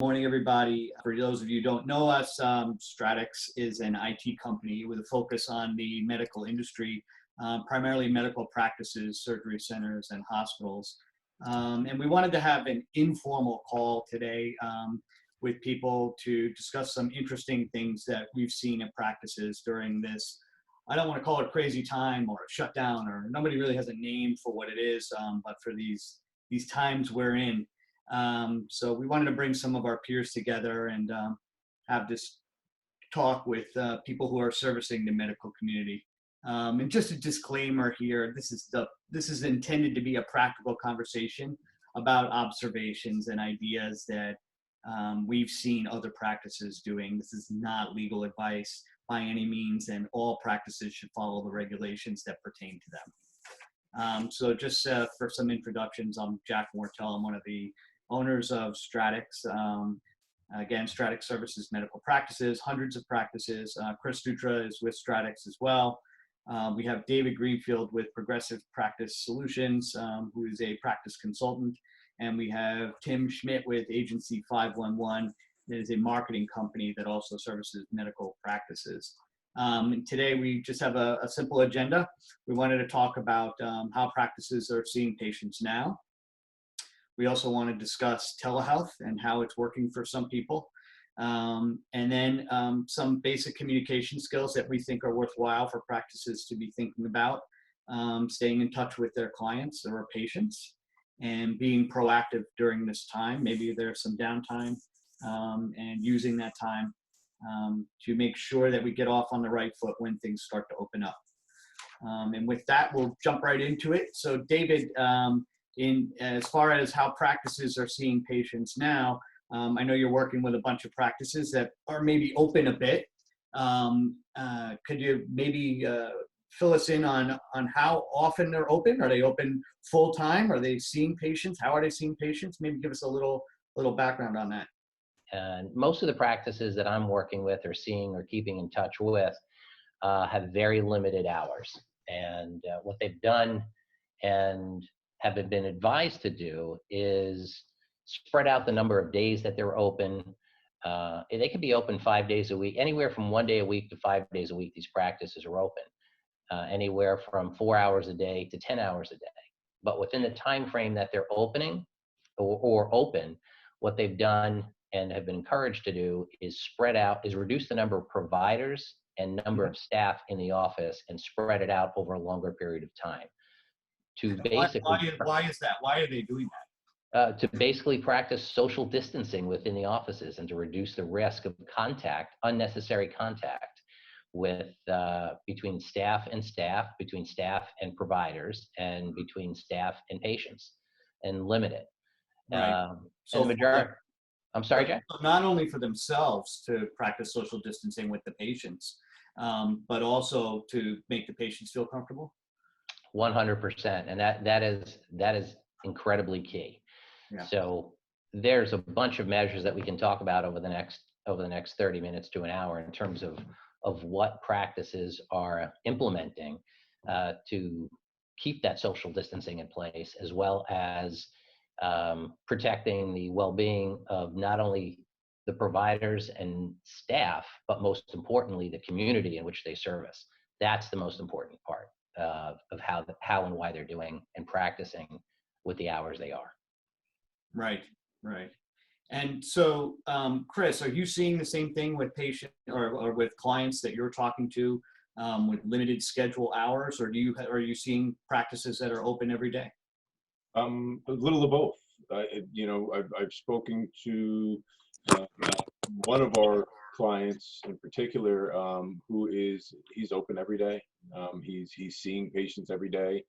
Morning, everybody. For those of you who don't know us, Stratix is an IT company with a focus on the medical industry, primarily medical practices, surgery centers, and hospitals. And we wanted to have an informal call today with people to discuss some interesting things that we've seen in practices during this. I don't want to call it a crazy time or a shutdown, or nobody really has a name for what it is, but for these times we're in. So we wanted to bring some of our peers together and have this talk with people who are servicing the medical community. And just a disclaimer here: this is intended to be a practical conversation about observations and ideas that we've seen other practices doing. This is not legal advice by any means, and all practices should follow the regulations that pertain to them. So just for some introductions, I'm Jack Mortel. I'm one of the owners of Stratix. Again, Stratix services medical practices, hundreds of practices. Chris Dutra is with Stratix as well. We have David Greenfield with Progressive Practice Solutions, who is a practice consultant. And we have Tim Schmidt with Agency 511, that is a marketing company that also services medical practices. Today, we just have a simple agenda. We wanted to talk about how practices are seeing patients now. We also want to discuss telehealth and how it's working for some people. And then some basic communication skills that we think are worthwhile for practices to be thinking about, staying in touch with their clients or patients, and being proactive during this time. Maybe there's some downtime, and using that time to make sure that we get off on the right foot when things start to open up. And with that, we'll jump right into it. So David, in as far as how practices are seeing patients now, I know you're working with a bunch of practices that are maybe open a bit. Could you maybe fill us in on how often they're open? Are they open full time? Are they seeing patients? How are they seeing patients? Maybe give us a little background on that. And most of the practices that I'm working with or seeing or keeping in touch with have very limited hours. And what they've done and have been advised to do is spread out the number of days that they're open. They could be open 5 days a week, anywhere from 1 day a week to 5 days a week. These practices are open, anywhere from 4 hours a day to 10 hours a day. But within the time frame that they're opening or open, what they've done and have been encouraged to do is reduce the number of providers and number of staff in the office and spread it out over a longer period of time. To basically, why is that? Why are they doing that? To basically practice social distancing within the offices and to reduce the risk of unnecessary contact with between staff and staff, between staff and providers, and between staff and patients, and limit it. Right. So the majority. I'm sorry, Jack? Not only for themselves to practice social distancing with the patients, but also to make the patients feel comfortable. 100%, and that is incredibly key. Yeah. So there's a bunch of measures that we can talk about over the next 30 minutes to an hour in terms of what practices are implementing to keep that social distancing in place, as well as protecting the well-being of not only the providers and staff, but most importantly, the community in which they service. That's the most important part of how and why they're doing and practicing with the hours they are. Right. And so, Chris, are you seeing the same thing with patients or with clients that you're talking to with limited schedule hours, or are you seeing practices that are open every day? A little of both. I've spoken to one of our clients in particular, he's open every day. He's seeing patients every day,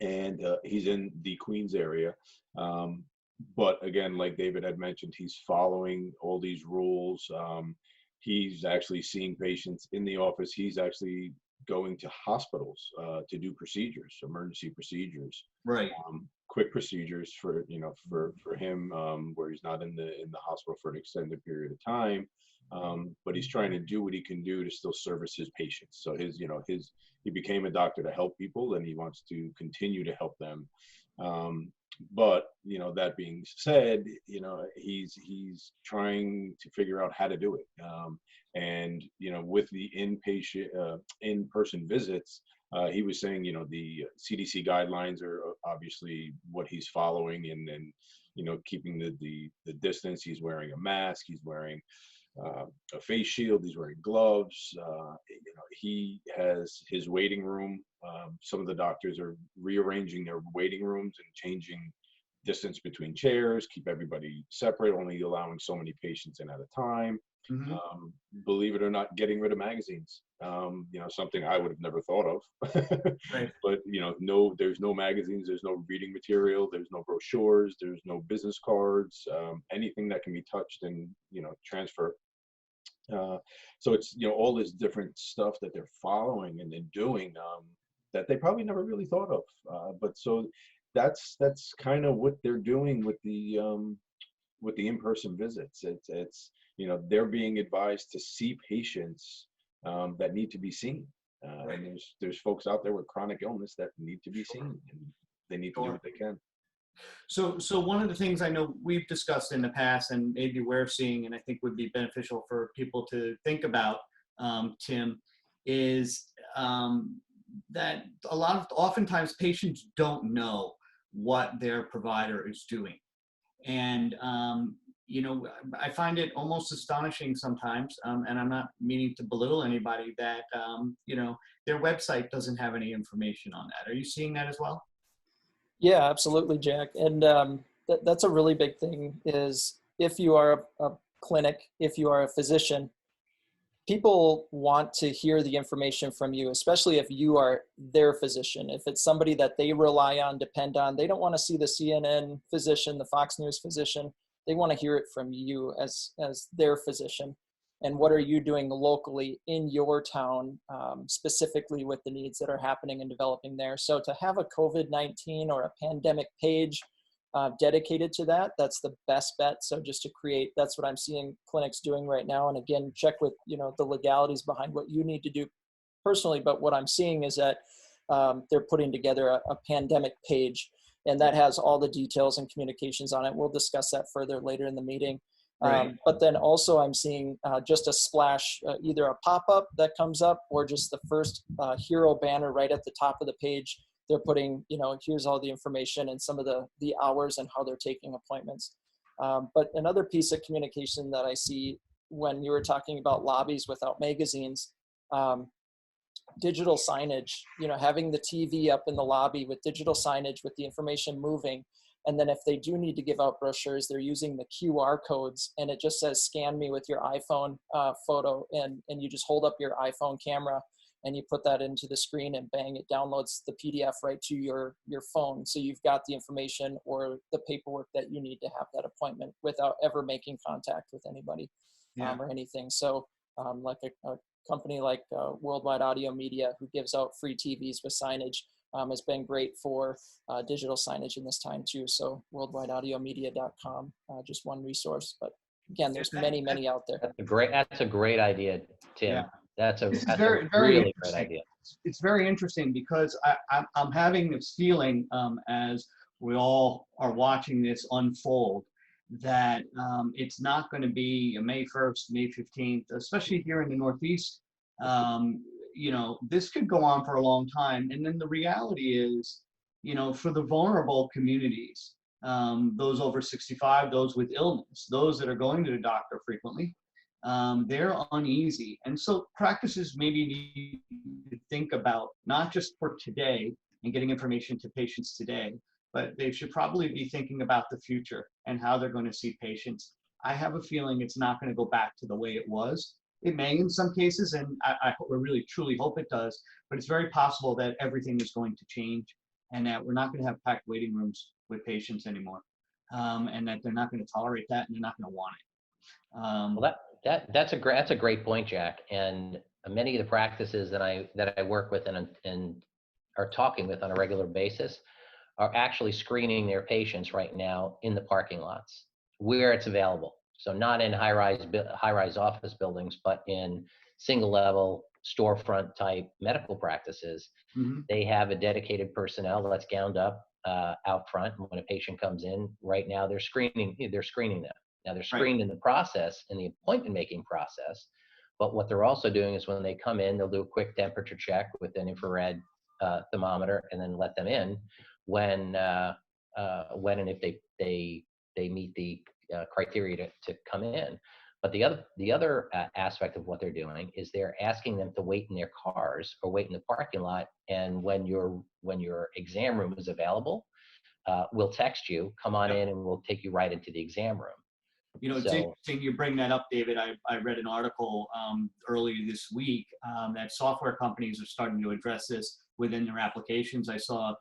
and he's in the Queens area. But again, like David had mentioned, he's following all these rules. He's actually seeing patients in the office. He's actually going to hospitals to do procedures, emergency procedures, right? Quick procedures for him, where he's not in the hospital for an extended period of time, but he's trying to do what he can do to still service his patients. So he became a doctor to help people, and he wants to continue to help them. But, that being said, he's trying to figure out how to do it. And, with the in-person visits, he was saying, the CDC guidelines are obviously what he's following, and then, keeping the distance. He's wearing a mask. He's wearing a face shield. He's wearing gloves. He has his waiting room. Some of the doctors are rearranging their waiting rooms and changing distance between chairs, keep everybody separate, only allowing so many patients in at a time. Mhm. Believe it or not, getting rid of magazines. Something I would have never thought of. Right. But no, there's no magazines, there's no reading material, there's no brochures, there's no business cards, anything that can be touched and transfer. So it's all this different stuff that they're following and then doing, that they probably never really thought of. But so that's kind of what they're doing with the in-person visits. It's they're being advised to see patients that need to be seen. And there's folks out there with chronic illness that need to be seen, and they need to do what they can. So one of the things I know we've discussed in the past, and maybe we're seeing, and I think would be beneficial for people to think about, Tim, is that oftentimes patients don't know what their provider is doing. And, I find it almost astonishing sometimes, and I'm not meaning to belittle anybody, that, their website doesn't have any information on that. Are you seeing that as well? Yeah, absolutely, Jack. And that's a really big thing is if you are a clinic, if you are a physician, people want to hear the information from you, especially if you are their physician. If it's somebody that they rely on, depend on, they don't want to see the CNN physician, the Fox News physician. They want to hear it from you as their physician. And what are you doing locally in your town, specifically with the needs that are happening and developing there? So to have a COVID-19 or a pandemic page dedicated to that, that's the best bet. So just to create, that's what I'm seeing clinics doing right now. And again, check with the legalities behind what you need to do personally. But what I'm seeing is that they're putting together a pandemic page, and that has all the details and communications on it. We'll discuss that further later in the meeting. Right. But then also I'm seeing just a splash, either a pop-up that comes up or just the first hero banner right at the top of the page. They're putting, here's all the information and some of the hours and how they're taking appointments. But another piece of communication that I see when you were talking about lobbies without magazines, digital signage, having the TV up in the lobby with digital signage with the information moving. And then if they do need to give out brochures, they're using the QR codes, and it just says, scan me with your iPhone photo. And you just hold up your iPhone camera and you put that into the screen, and bang, it downloads the PDF right to your phone. So you've got the information or the paperwork that you need to have that appointment without ever making contact with anybody or anything. So like a company like Worldwide Audio Media, who gives out free TVs with signage, has been great for digital signage in this time too. So worldwideaudiomedia.com, just one resource. But again, there's many out there. That's a great idea, Tim. Yeah. That's a Very really great idea. It's very interesting because I'm having this feeling as we all are watching this unfold, that it's not going to be May 1st, May 15th, especially here in the Northeast. This could go on for a long time. And then the reality is, for the vulnerable communities, those over 65, those with illness, those that are going to the doctor frequently, they're uneasy. And so practices maybe need to think about not just for today and getting information to patients today, but they should probably be thinking about the future and how they're going to see patients. I have a feeling it's not going to go back to the way it was. It may in some cases, and I really truly hope it does, but it's very possible that everything is going to change and that we're not going to have packed waiting rooms with patients anymore, and that they're not going to tolerate that and they're not going to want it. Well, that's a great point, Jack. And many of the practices that I work with and are talking with on a regular basis are actually screening their patients right now in the parking lots where it's available. So not in high-rise office buildings, but in single-level storefront type medical practices. Mm-hmm. They have a dedicated personnel that's gowned up out front. And when a patient comes in, right now they're screening them. Now they're Right. screened in the process, in the appointment making process. But what they're also doing is when they come in, they'll do a quick temperature check with an infrared thermometer, and then let them in when and if they meet the criteria to come in. But the other aspect of what they're doing is they're asking them to wait in their cars or wait in the parking lot. And when your exam room is available, we'll text you, come on in, and we'll take you right into the exam room. You know, it's interesting you bring that up, David. I read an article earlier this week that software companies are starting to address this within their applications. I saw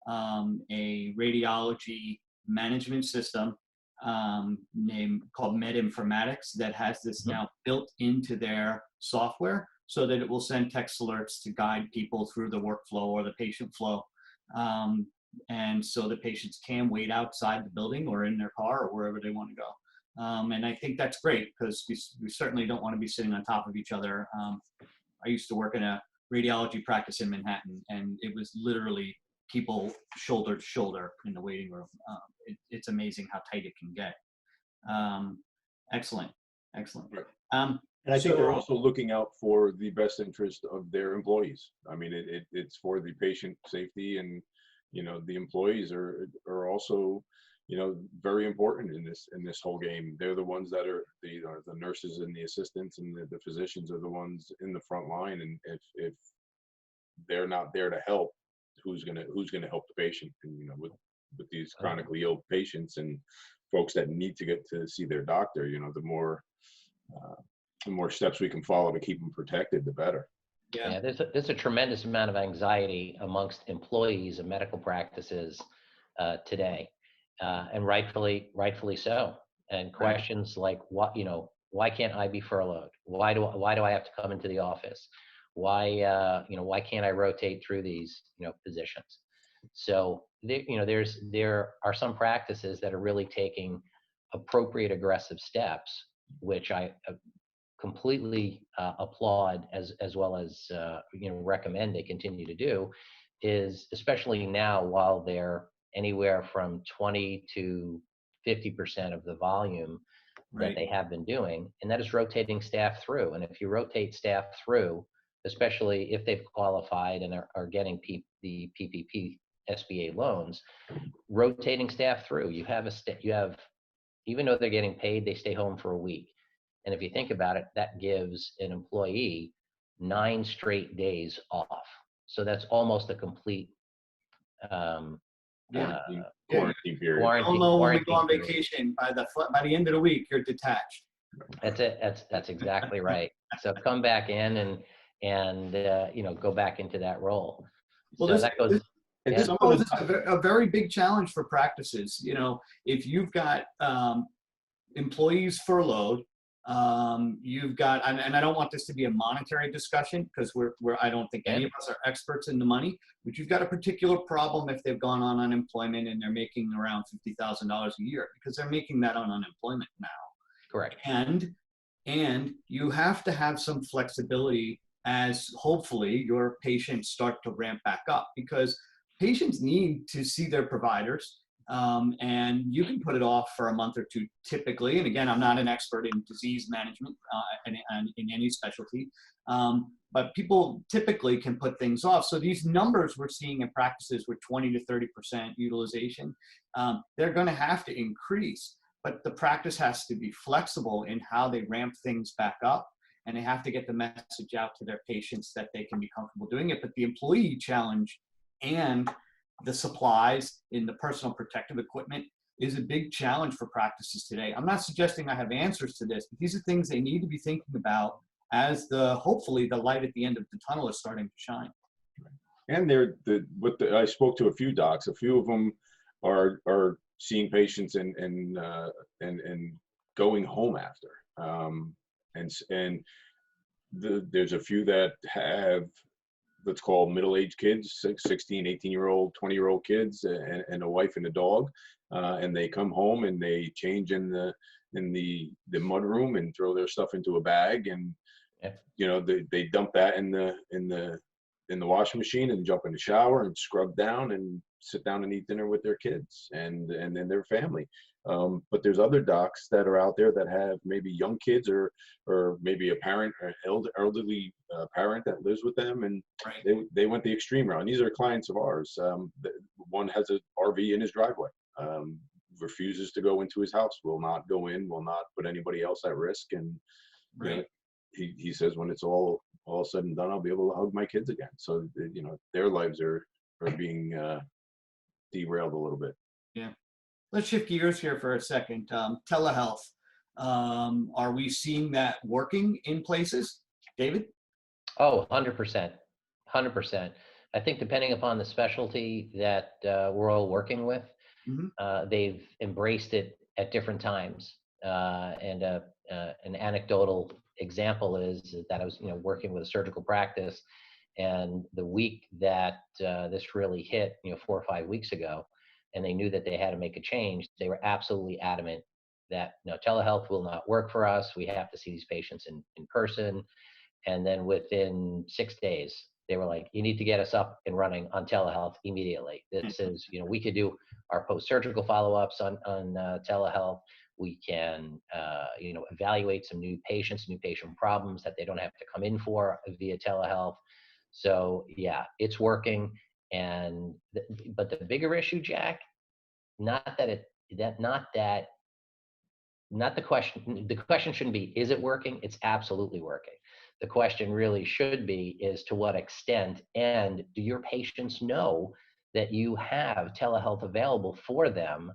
a radiology management system called MedInformatics that has this now built into their software so that it will send text alerts to guide people through the workflow or the patient flow. And so the patients can wait outside the building or in their car or wherever they want to go. And I think that's great because we certainly don't want to be sitting on top of each other. I used to work in a radiology practice in Manhattan, and it was literally people shoulder to shoulder in the waiting room. It's amazing how tight it can get. Excellent. Right. And I think they're also looking out for the best interest of their employees. I mean, it's for the patient safety, and the employees are also very important in this whole game. They're the ones that are the nurses and the assistants, and the physicians are the ones in the front line. And if they're not there to help, who's gonna help the patient? And with these chronically ill patients and folks that need to get to see their doctor, the more steps we can follow to keep them protected, the better. Yeah, there's a tremendous amount of anxiety amongst employees of medical practices today. And rightfully so. And questions like, why can't I be furloughed? Why do I have to come into the office? Why can't I rotate through these, positions? So there are some practices that are really taking appropriate aggressive steps, which I completely applaud as well as recommend they continue to do, is especially now while they're anywhere from 20 to 50% of the volume that they have been doing, and that is rotating staff through. And if you rotate staff through, especially if they've qualified and are getting the PPP SBA loans, rotating staff through, you have even though they're getting paid, they stay home for a week. And if you think about it, that gives an employee 9 straight days off. So that's almost a complete quarantine period. When we go on vacation, by the end of the week, you're detached. That's it. That's exactly right. So come back in and go back into that role. Well, so that goes. This poses a very big challenge for practices. If you've got employees furloughed, you've got, and I don't want this to be a monetary discussion because I don't think any of us are experts in the money, but you've got a particular problem if they've gone on unemployment and they're making around $50,000 a year, because they're making that on unemployment now. Correct. And you have to have some flexibility as hopefully your patients start to ramp back up, because patients need to see their providers. And you can put it off for a month or two typically. And again, I'm not an expert in disease management in any specialty, but people typically can put things off. So these numbers we're seeing in practices with 20 to 30% utilization, they're going to have to increase, but the practice has to be flexible in how they ramp things back up. And they have to get the message out to their patients that they can be comfortable doing it. But the employee challenge and the supplies in the personal protective equipment is a big challenge for practices today. I'm not suggesting I have answers to this, but these are things they need to be thinking about as hopefully the light at the end of the tunnel is starting to shine. And I spoke to a few docs. A few of them are seeing patients and going home after. There's a few that have, let's call middle-aged kids, 16, 18-year-old, 20-year-old kids, and a wife and a dog, and they come home and they change in the mud room and throw their stuff into a bag, and they dump that in the washing machine and jump in the shower and scrub down and sit down and eat dinner with their kids and then their family. But there's other docs that are out there that have maybe young kids or maybe a parent or elderly parent that lives with them, and Right. they went the extreme route. And these are clients of ours. One has an RV in his driveway, refuses to go into his house, will not go in, will not put anybody else at risk. And you know, Right. he says when it's all said and done, I'll be able to hug my kids again. So their lives are being derailed a little bit. Yeah. Let's shift gears here for a second. Telehealth. Are we seeing that working in places? David? Oh, 100%. 100%. I think depending upon the specialty that we're all working with, Hmm. they've embraced it at different times. And an anecdotal example is that I was, working with a surgical practice, and the week that this really hit, 4 or 5 weeks ago, and they knew that they had to make a change, they were absolutely adamant that telehealth will not work for us. We have to see these patients in person. And then within 6 days, they were like, you need to get us up and running on telehealth immediately. This is, we could do our post-surgical follow-ups on telehealth. We can, evaluate some new patients, new patient problems that they don't have to come in for via telehealth. So yeah, it's working. And, but the bigger issue, Jack, not that it, that, not that, not the question shouldn't be, is it working? It's absolutely working. The question really should be is to what extent, and do your patients know that you have telehealth available for them,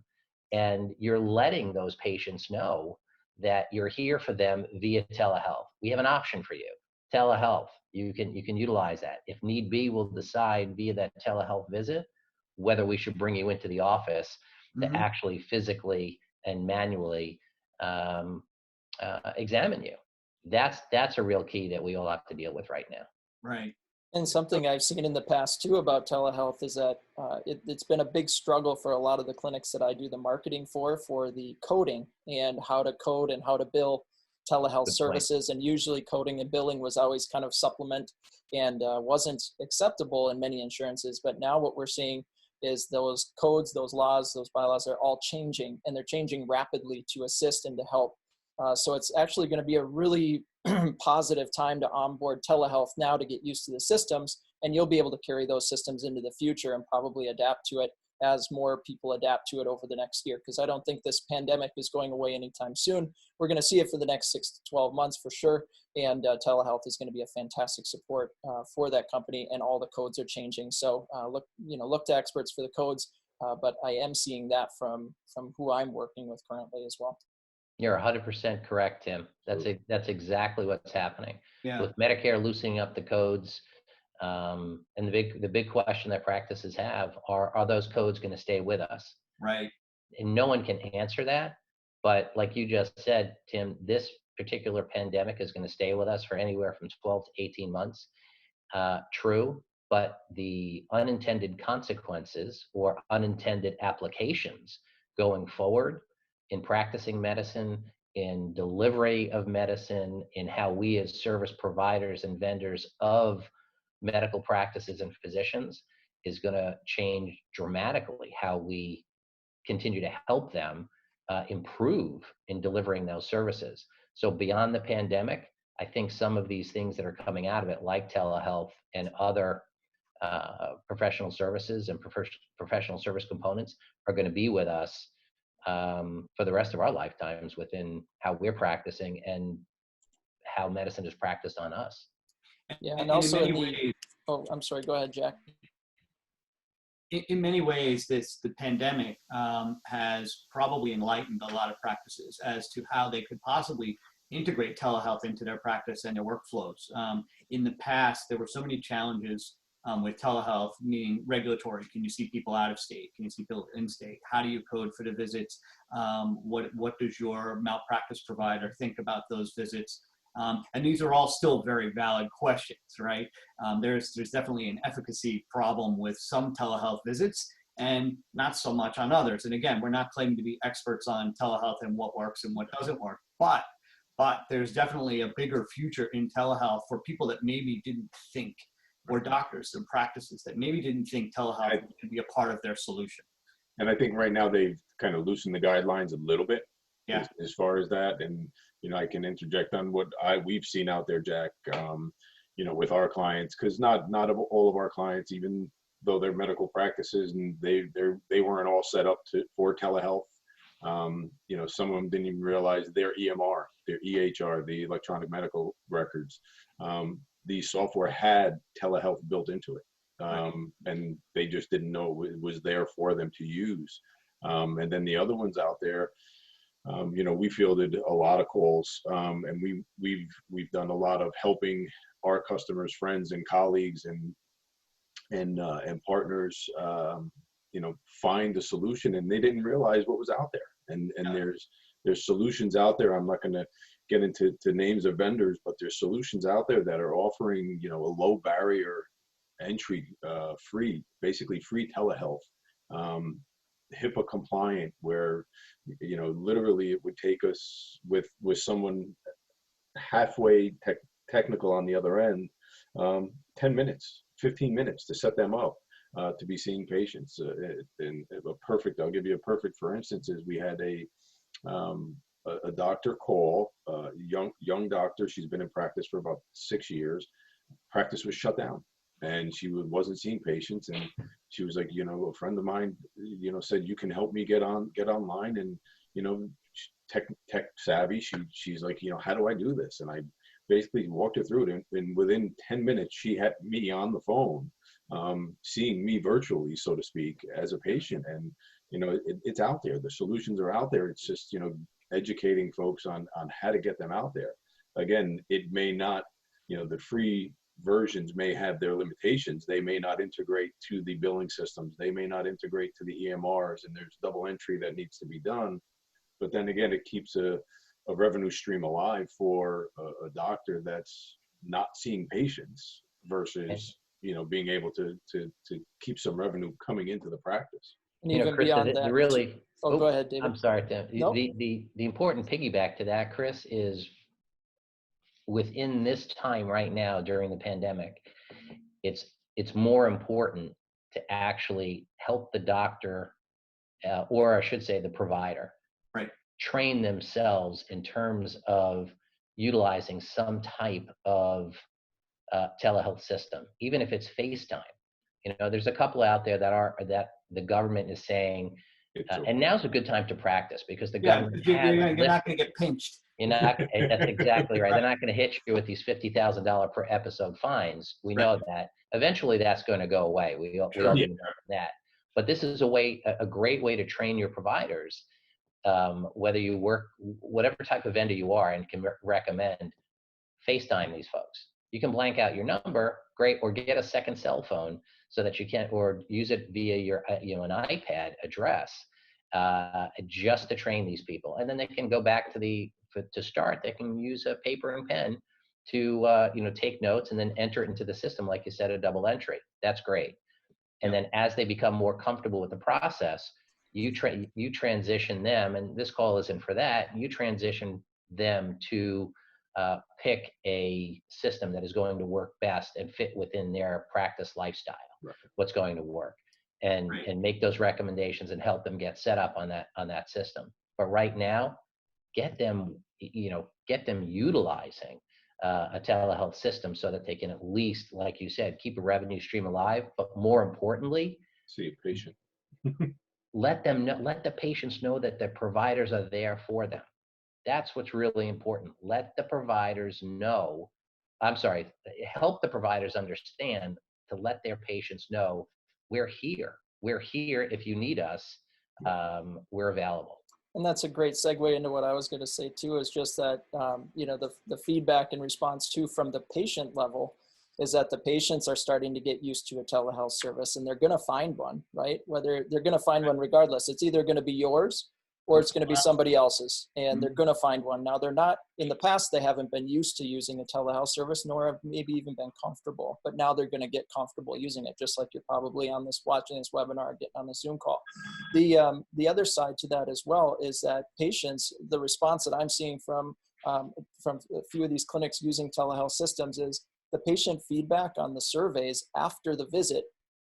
and you're letting those patients know that you're here for them via telehealth. We have an option for you, telehealth. You can utilize that. If need be, we'll decide via that telehealth visit whether we should bring you into the office to Hmm. actually physically and manually examine you. That's a real key that we all have to deal with right now. Right. And something I've seen in the past too about telehealth is that it's been a big struggle for a lot of the clinics that I do the marketing for the coding and how to code and how to bill telehealth Good point. services. And usually coding and billing was always kind of supplement and wasn't acceptable in many insurances. But now what we're seeing is those codes, those laws, those bylaws are all changing, and they're changing rapidly to assist and to help. So it's actually going to be a really positive time to onboard telehealth now to get used to the systems, and you'll be able to carry those systems into the future and probably adapt to it as more people adapt to it over the next year. Because I don't think this pandemic is going away anytime soon. We're going to see it for the next 6 to 12 months for sure, and telehealth is going to be a fantastic support for that company, and all the codes are changing. So look to experts for the codes, but I am seeing that from who I'm working with currently as well. You're 100% correct, Tim. That's exactly what's happening. Yeah. With Medicare loosening up the codes, and the big question that practices have are those codes going to stay with us? Right. And no one can answer that. But like you just said, Tim, this particular pandemic is going to stay with us for anywhere from 12 to 18 months. True, but the unintended consequences or unintended applications going forward in practicing medicine, in delivery of medicine, in how we as service providers and vendors of medical practices and physicians is going to change dramatically how we continue to help them improve in delivering those services. So beyond the pandemic, I think some of these things that are coming out of it, like telehealth and other professional services and professional service components, are going to be with us for the rest of our lifetimes within how we're practicing and how medicine is practiced on us. Yeah, And and in also many ways, oh, I'm sorry, go ahead, Jack. in many ways, the pandemic has probably enlightened a lot of practices as to how they could possibly integrate telehealth into their practice and their workflows. In the past, there were so many challenges with telehealth, meaning regulatory. Can you see people out of state? Can you see people in state? How do you code for the visits? What does your malpractice provider think about those visits? And these are all still very valid questions, right? There's definitely an efficacy problem with some telehealth visits and not so much on others. And again, we're not claiming to be experts on telehealth and what works and what doesn't work, but there's definitely a bigger future in telehealth for people that maybe didn't think, or doctors and practices that maybe didn't think telehealth could be a part of their solution. And I think right now they've kind of loosened the guidelines a little bit as far as that. And, I can interject on what we've seen out there, Jack, with our clients, because not all of our clients, even though they're medical practices and they weren't all set up for telehealth. Some of them didn't even realize their EMR, their EHR, the electronic medical records. The software had telehealth built into it. And they just didn't know it was there for them to use. And then the other ones out there, we fielded a lot of calls, and we've done a lot of helping our customers, friends, and colleagues, and partners, find a solution, and they didn't realize what was out there. And there's solutions out there. I'm not going to get into names of vendors, but there's solutions out there that are offering, a low barrier entry, basically free telehealth, HIPAA compliant, where, literally it would take us with someone halfway technical on the other end, 10 minutes, 15 minutes to set them up to be seeing patients. I'll give you a perfect, for instance, is we had a doctor call, young doctor. She's been in practice for about 6 years. Practice was shut down, and she wasn't seeing patients. And she was like, a friend of mine, said, you can help me get online, and, tech savvy. She's like, how do I do this? And I basically walked her through it. And within 10 minutes, she had me on the phone, seeing me virtually, so to speak, as a patient. And, it's out there. The solutions are out there. It's just, educating folks on how to get them out there. Again, it may not, the free versions may have their limitations. They may not integrate to the billing systems. They may not integrate to the EMRs, and there's double entry that needs to be done. But then again, it keeps a revenue stream alive for a doctor that's not seeing patients versus, being able to keep some revenue coming into the practice. And even Chris, beyond that, really. go ahead, David. I'm sorry, Tim. Nope. The important piggyback to that, Chris, is within this time right now during the pandemic, it's more important to actually help the doctor, or I should say the provider, train themselves in terms of utilizing some type of telehealth system, even if it's FaceTime. There's a couple out there that the government is saying, and now's a good time to practice, because the government you're not going to get pinched. That's exactly right. They're not going to hit you with these $50,000 per episode fines. We know that. Eventually, that's going to go away. We all know that. But this is a great way to train your providers, whether you work, whatever type of vendor you are, and can recommend FaceTime these folks. You can blank out your number, great, or get a second cell phone so that you can, or use it via your, an iPad address, just to train these people. And then they can go back to start, they can use a paper and pen to, take notes and then enter it into the system. Like you said, a double entry. That's great. And then as they become more comfortable with the process, you transition them, and this call isn't for that, you transition them to pick a system that is going to work best and fit within their practice lifestyle, what's going to work, and make those recommendations and help them get set up on that system. But right now, get them utilizing a telehealth system so that they can at least, like you said, keep a revenue stream alive, but more importantly, see a patient. let the patients know that the providers are there for them. That's what's really important. Let the providers know, help the providers understand to let their patients know, we're here. We're here if you need us. We're available. And that's a great segue into what I was going to say too, is just that, the feedback and response too from the patient level is that the patients are starting to get used to a telehealth service, and they're going to find one, right? Whether they're going to find one regardless, it's either going to be yours or it's going to be somebody else's, and they're going to find one. Now, they're not, in the past, they haven't been used to using a telehealth service, nor have maybe even been comfortable, but now they're going to get comfortable using it, just like you're probably watching this webinar, getting on the Zoom call. The other side to that as well is that patients, the response that I'm seeing from a few of these clinics using telehealth systems is the patient feedback on the surveys after the visit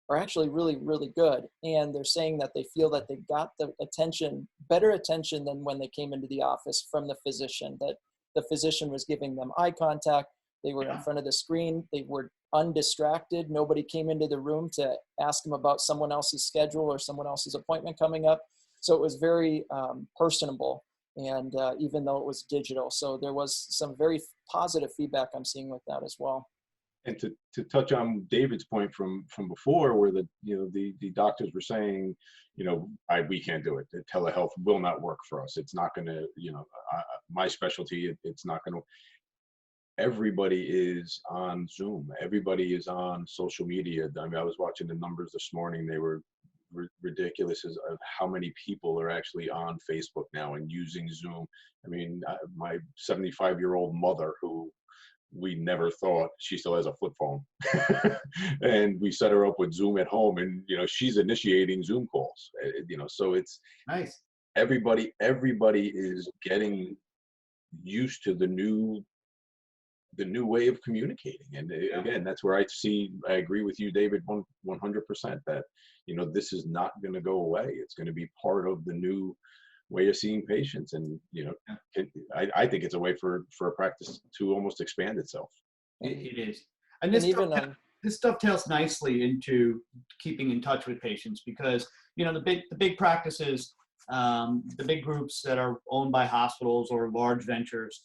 are actually really, really good. And they're saying that they feel that they got the attention, better attention than when they came into the office from the physician, that the physician was giving them eye contact. They were in front of the screen. They were undistracted. Nobody came into the room to ask them about someone else's schedule or someone else's appointment coming up. So it was very personable, and even though it was digital. So there was some very positive feedback I'm seeing with that as well. And to touch on David's point from before, where the doctors were saying, we can't do it. The telehealth will not work for us. It's not going to, my specialty, it's not going to. Everybody is on Zoom. Everybody is on social media. I mean, I was watching the numbers this morning. They were ridiculous as of how many people are actually on Facebook now and using Zoom. I mean, my 75-year-old mother, who we never thought, she still has a flip phone, and we set her up with Zoom at home, and she's initiating Zoom calls. So it's Nice. Everybody is getting used to the new way of communicating. And again, that's where I agree with you, David, 100%, that, this is not going to go away. It's going to be part of the new way of seeing patients. And, I think it's a way for a practice to almost expand itself. It is. And this dovetails nicely into keeping in touch with patients, because, the big practices, the big groups that are owned by hospitals or large ventures,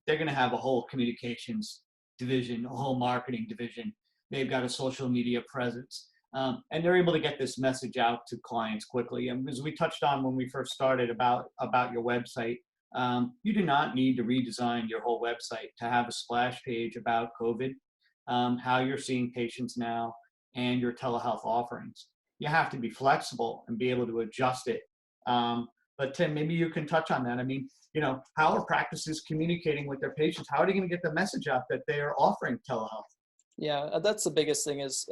they're going to have a whole communications division, a whole marketing division. They've got a social media presence, and they're able to get this message out to clients quickly. And as we touched on when we first started about your website, you do not need to redesign your whole website to have a splash page about COVID, how you're seeing patients now, and your telehealth offerings. You have to be flexible and be able to adjust it. But Tim, maybe you can touch on that. I mean, how are practices communicating with their patients? How are they going to get the message out that they are offering telehealth? Yeah, that's the biggest thing is,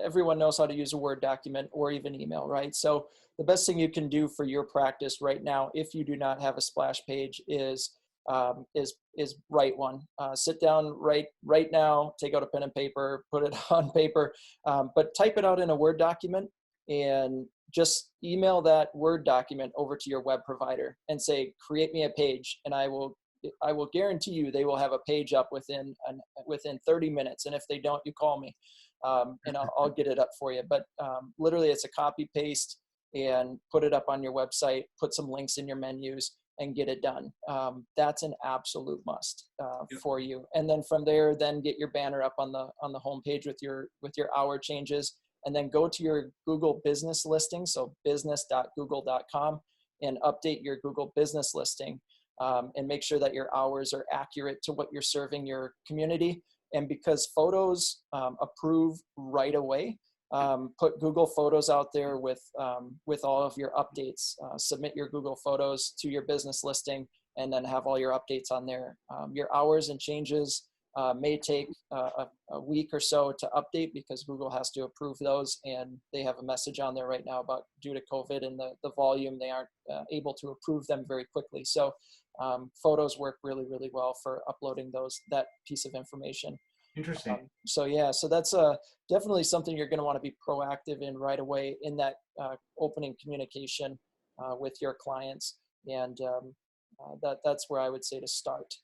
everyone knows how to use a Word document or even email, right? So the best thing you can do for your practice right now, if you do not have a splash page, is write one. Sit down, right now, take out a pen and paper, put it on paper, but type it out in a Word document and just email that Word document over to your web provider and say, create me a page, and I will guarantee you they will have a page up within 30 minutes. And if they don't, you call me, and I'll get it up for you. But literally, it's a copy paste and put it up on your website, put some links in your menus, and get it done. That's an absolute must for you. And then from there, then get your banner up on the homepage with your hour changes. And then go to your Google business listing, so business.google.com, and update your Google business listing, and make sure that your hours are accurate to what you're serving your community. And because photos approve right away, put Google Photos out there with all of your updates. Submit your Google Photos to your business listing, and then have all your updates on there. Your hours and changes may take a week or so to update, because Google has to approve those, and they have a message on there right now about, due to COVID and the volume, they aren't able to approve them very quickly. So photos work really, really well for uploading that piece of information. Interesting. So that's definitely something you're going to want to be proactive in right away in that opening communication with your clients, and that's where I would say to start.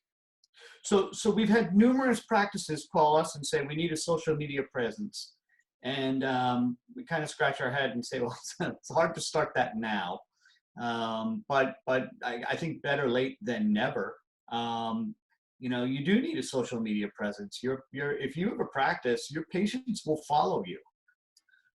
So we've had numerous practices call us and say we need a social media presence, and we kind of scratch our head and say, well, it's hard to start that now, but I think better late than never. You do need a social media presence. If you have a practice, your patients will follow you.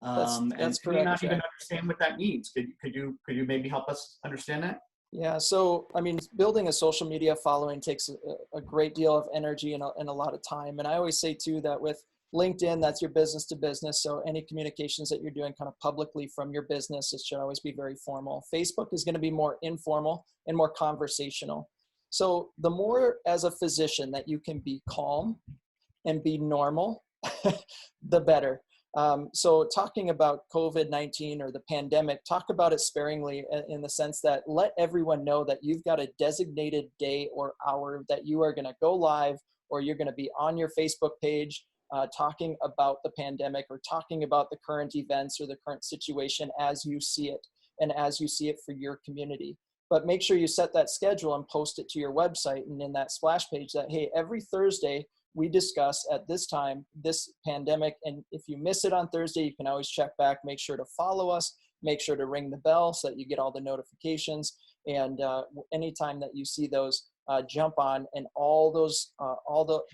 That's and correct. may not even understand what that means. Could you maybe help us understand that? Yeah, so I mean, building a social media following takes a great deal of energy and a lot of time. And I always say too that with LinkedIn, that's your business to business. So any communications that you're doing kind of publicly from your business, it should always be very formal. Facebook is going to be more informal and more conversational. So the more as a physician that you can be calm and be normal, the better. So talking about COVID-19 or the pandemic, talk about it sparingly in the sense that let everyone know that you've got a designated day or hour that you are going to go live or you're going to be on your Facebook page talking about the pandemic or talking about the current events or the current situation as you see it and as you see it for your community. But make sure you set that schedule and post it to your website and in that splash page that, hey, every Thursday we discuss at this time this pandemic. And if you miss it on Thursday, you can always check back. Make sure to follow us. Make sure to ring the bell so that you get all the notifications. And anytime that you see those, jump on, and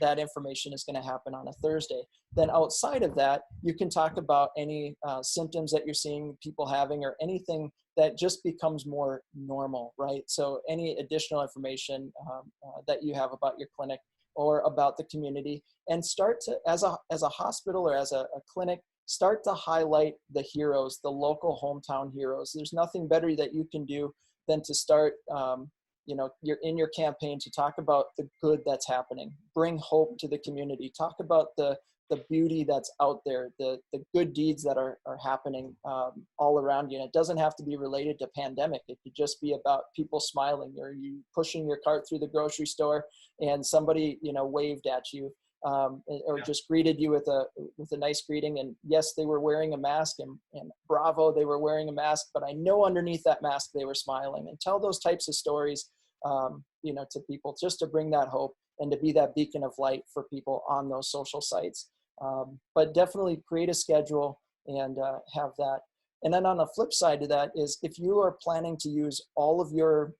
that information is going to happen on a Thursday. Then outside of that, you can talk about any symptoms that you're seeing people having or anything that just becomes more normal, right? So any additional information that you have about your clinic or about the community, and start to, as a hospital or as a clinic, start to highlight the heroes, the local hometown heroes. There's nothing better that you can do than to start, you're in your campaign to talk about the good that's happening, bring hope to the community, talk about the beauty that's out there, the good deeds that are happening all around you. And it doesn't have to be related to pandemic. It could just be about people smiling, or you pushing your cart through the grocery store and somebody, waved at you. Or just greeted you with a nice greeting. And yes, they were wearing a mask, and bravo, they were wearing a mask, but I know underneath that mask, they were smiling. And tell those types of stories, to people, just to bring that hope and to be that beacon of light for people on those social sites. But definitely create a schedule and have that. And then on the flip side to that is, if you are planning to use all of your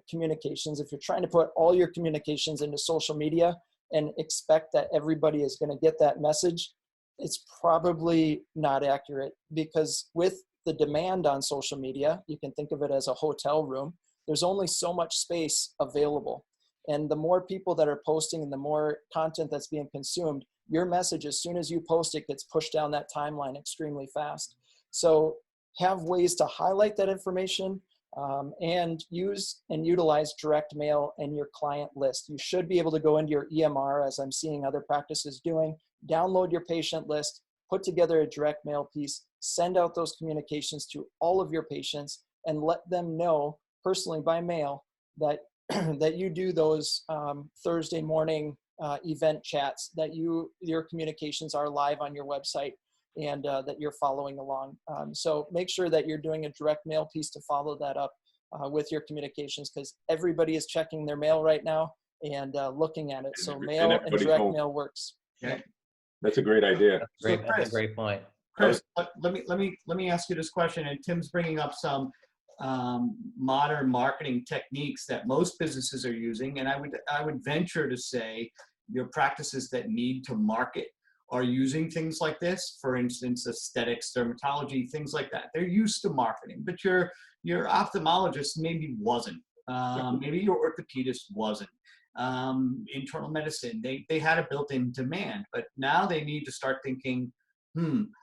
communications, if you're trying to put all your communications into social media and expect that everybody is going to get that message, it's probably not accurate, because with the demand on social media, you can think of it as a hotel room. There's only so much space available. And the more people that are posting and the more content that's being consumed, your message, as soon as you post it, gets pushed down that timeline extremely fast. So have ways to highlight that information, and use and utilize direct mail and your client list. You should be able to go into your EMR, as I'm seeing other practices doing, download your patient list, put together a direct mail piece, send out those communications to all of your patients, and let them know personally by mail that that you do those Thursday morning event chats, that your communications are live on your website, and that you're following along. So make sure that you're doing a direct mail piece to follow that up with your communications, because everybody is checking their mail right now and looking at it. So mail and direct mail works. Okay. That's a great idea. That's a great point. Chris, let me ask you this question. And Tim's bringing up some modern marketing techniques that most businesses are using, and I would venture to say your practices that need to market are using things like this. For instance, aesthetics, dermatology, things like that. They're used to marketing, but your ophthalmologist maybe wasn't. Maybe your orthopedist wasn't. Internal medicine, they had a built-in demand, but now they need to start thinking,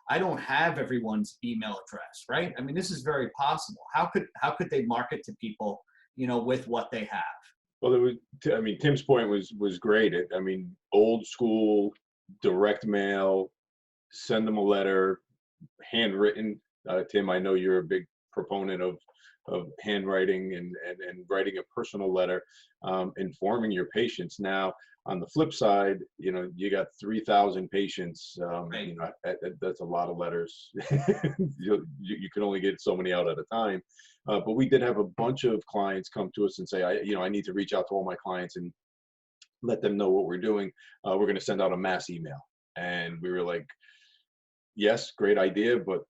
I don't have everyone's email address, right? I mean, this is very possible. How could they market to people, with what they have? Well, Tim's point was great. Old school, direct mail, send them a letter, handwritten. Tim, I know you're a big proponent of handwriting and writing a personal letter, informing your patients. Now, on the flip side, you got 3,000 patients. Right. That's a lot of letters. You can only get so many out at a time. But we did have a bunch of clients come to us and say, I need to reach out to all my clients and let them know what we're doing. We're going to send out a mass email. And we were like, yes, great idea, but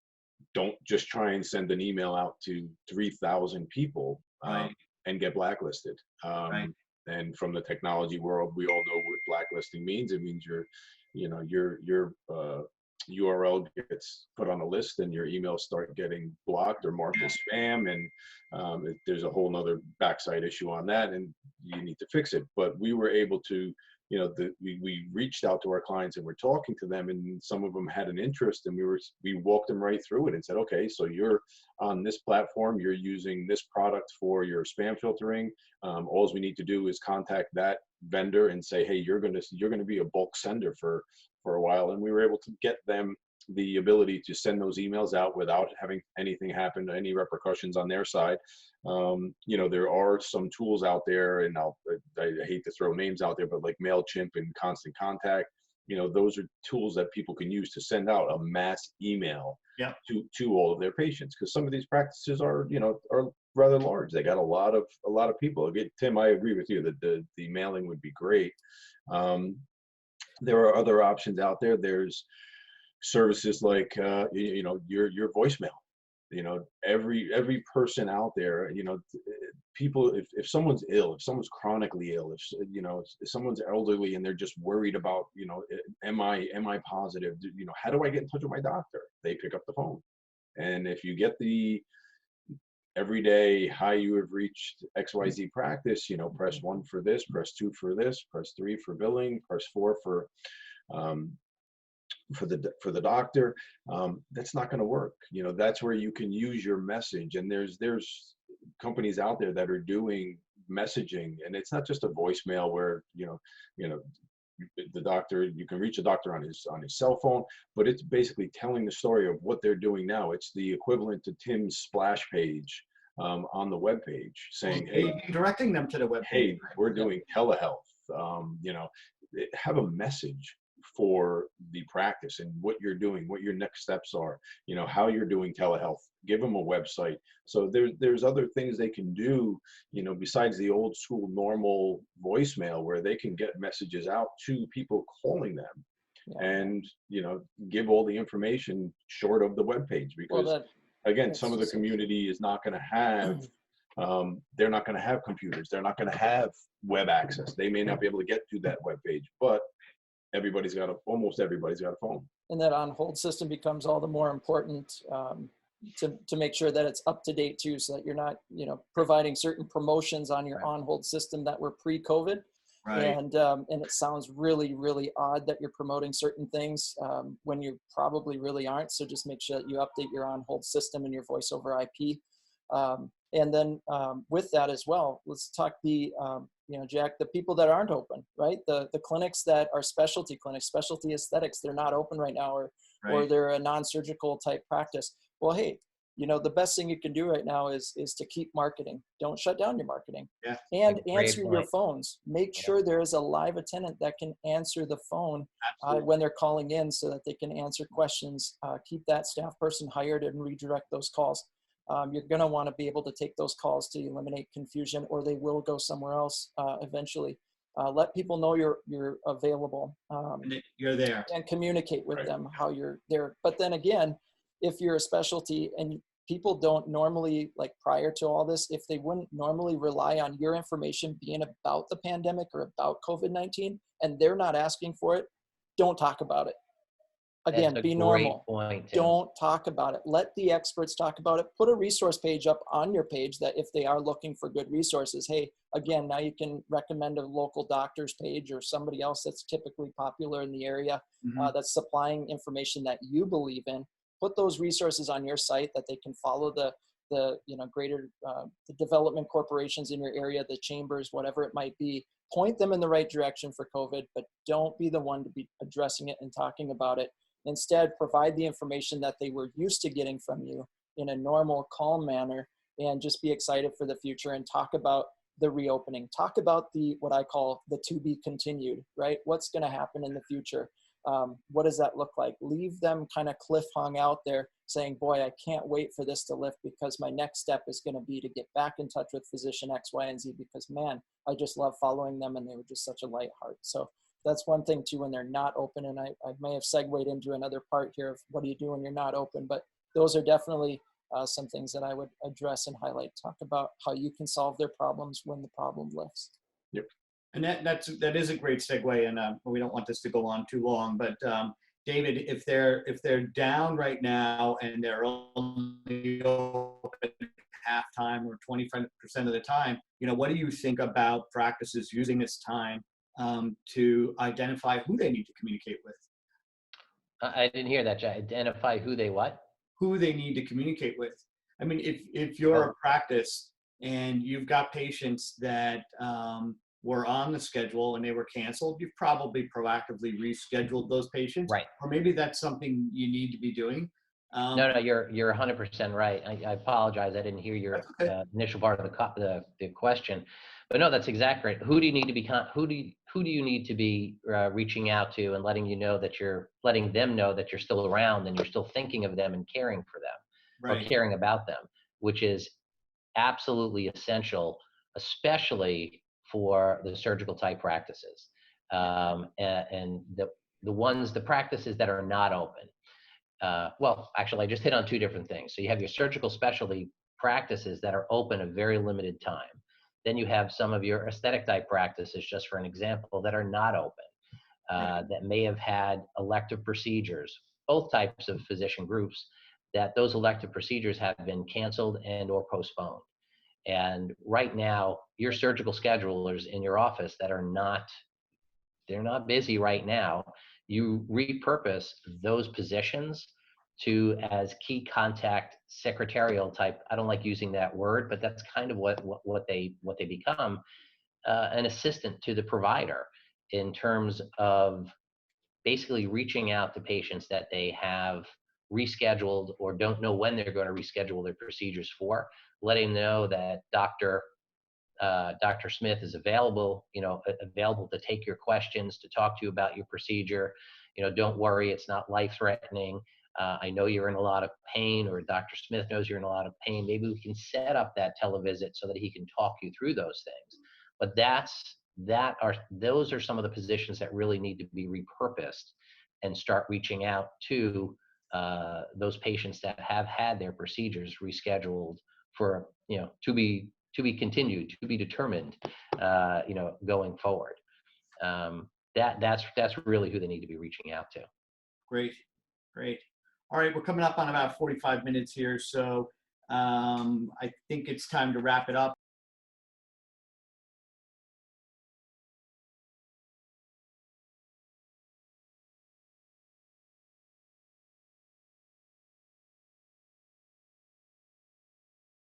don't just try and send an email out to 3,000 people and get blacklisted. Right. And from the technology world, we all know what blacklisting means. It means your URL gets put on a list and your emails start getting blocked or marked as spam. And there's a whole nother backside issue on that, and you need to fix it. But we were able to, we reached out to our clients and we're talking to them, and some of them had an interest, and we walked them right through it and said, okay, so you're on this platform, you're using this product for your spam filtering. All we need to do is contact that vendor and say, hey, you're going to be a bulk sender for a while. And we were able to get them the ability to send those emails out without having anything happen, any repercussions on their side. There are some tools out there, and I hate to throw names out there, but like MailChimp and Constant Contact, those are tools that people can use to send out a mass email to all of their patients. Because some of these practices are rather large. They got a lot of people. Again, Tim, I agree with you that the mailing would be great. There are other options out there. There's services like your voicemail. Every person out there, people, if someone's ill, if someone's chronically ill, if someone's elderly and they're just worried about, am I positive? How do I get in touch with my doctor? They pick up the phone. And if you get the everyday, hi, you have reached XYZ practice, press 1 for this, press 2 for this, press 3 for billing, press 4 for the doctor, that's not going to work. That's where you can use your message. And there's companies out there that are doing messaging, and it's not just a voicemail where the doctor, you can reach a doctor on his cell phone, but it's basically telling the story of what they're doing now. It's the equivalent to Tim's splash page on the web page, saying, hey, directing them to the web page. Hey, we're doing telehealth. Have a message for the practice and what you're doing, what your next steps are, how you're doing telehealth. Give them a website. So there's other things they can do, besides the old school normal voicemail, where they can get messages out to people calling them, and give all the information short of the webpage. Because again, some of the community is not going to have they're not going to have computers, they're not going to have web access, they may not be able to get to that web page, but almost everybody's got a phone. And that on-hold system becomes all the more important to make sure that it's up to date too, so that you're not, providing certain promotions on your on-hold system that were pre-COVID. Right. And it sounds really, really odd that you're promoting certain things when you probably really aren't. So just make sure that you update your on-hold system and your voice over IP. And then with that as well, let's talk Jack, the people that aren't open, right? The clinics that are specialty clinics, specialty aesthetics, they're not open right now, or they're a non-surgical type practice. Well, hey, the best thing you can do right now is to keep marketing. Don't shut down your marketing. Yeah. And answer your phones. Make sure there is a live attendant that can answer the phone when they're calling in, so that they can answer questions. Keep that staff person hired and redirect those calls. You're going to want to be able to take those calls to eliminate confusion, or they will go somewhere else eventually. Let people know you're available. You're there. And communicate with them how you're there. But then again, if you're a specialty and people don't normally, like prior to all this, if they wouldn't normally rely on your information being about the pandemic or about COVID-19, and they're not asking for it, don't talk about it. Again, be normal. Point, don't talk about it. Let the experts talk about it. Put a resource page up on your page that if they are looking for good resources, hey, again, now you can recommend a local doctor's page or somebody else that's typically popular in the area that's supplying information that you believe in. Put those resources on your site that they can follow the greater the development corporations in your area, the chambers, whatever it might be. Point them in the right direction for COVID, but don't be the one to be addressing it and talking about it. Instead, provide the information that they were used to getting from you in a normal, calm manner, and just be excited for the future and talk about the reopening. Talk about what I call the to be continued, right? What's going to happen in the future? What does that look like? Leave them kind of cliff hung out there saying, boy, I can't wait for this to lift, because my next step is going to be to get back in touch with physician X, Y, and Z, because man, I just love following them and they were just such a light heart. So that's one thing too, when they're not open. And I may have segued into another part here of what do you do when you're not open, but those are definitely some things that I would address and highlight. Talk about how you can solve their problems when the problem lifts. Yep. And that is a great segue, and we don't want this to go on too long. But David, if they're down right now and they're only open half-time or 25% of the time, what do you think about practices using this time to identify who they need to communicate with? I didn't hear that, Jack. Identify who they what? Who they need to communicate with. I mean, if you're a practice and you've got patients that were on the schedule and they were canceled, you've probably proactively rescheduled those patients. Right. Or maybe that's something you need to be doing. No, you're 100% right. I apologize. I didn't hear your That's okay. initial part of the question, but no, that's exactly right. Who do you need to be who do you need to be reaching out to and letting them know that you're still around and you're still thinking of them and caring for them or Right. caring about them, which is absolutely essential, especially for the surgical type practices, and the practices that are not open. Well, actually, I just hit on two different things. So you have your surgical specialty practices that are open a very limited time. Then you have some of your aesthetic type practices, just for an example, that are not open, that may have had elective procedures, both types of physician groups, that those elective procedures have been canceled and or postponed. And right now, your surgical schedulers in your office that they're not busy right now, you repurpose those positions to as key contact secretarial type. I don't like using that word, but that's kind of what they become, an assistant to the provider in terms of basically reaching out to patients that they have rescheduled or don't know when they're going to reschedule their procedures for, letting them know that Dr. Smith is available, available to take your questions, to talk to you about your procedure. Don't worry, it's not life-threatening. I know you're in a lot of pain, or Dr. Smith knows you're in a lot of pain. Maybe we can set up that televisit so that he can talk you through those things. But those are some of the positions that really need to be repurposed and start reaching out to those patients that have had their procedures rescheduled for, to be continued, to be determined, going forward. That's really who they need to be reaching out to. Great. All right, we're coming up on about 45 minutes here, so I think it's time to wrap it up.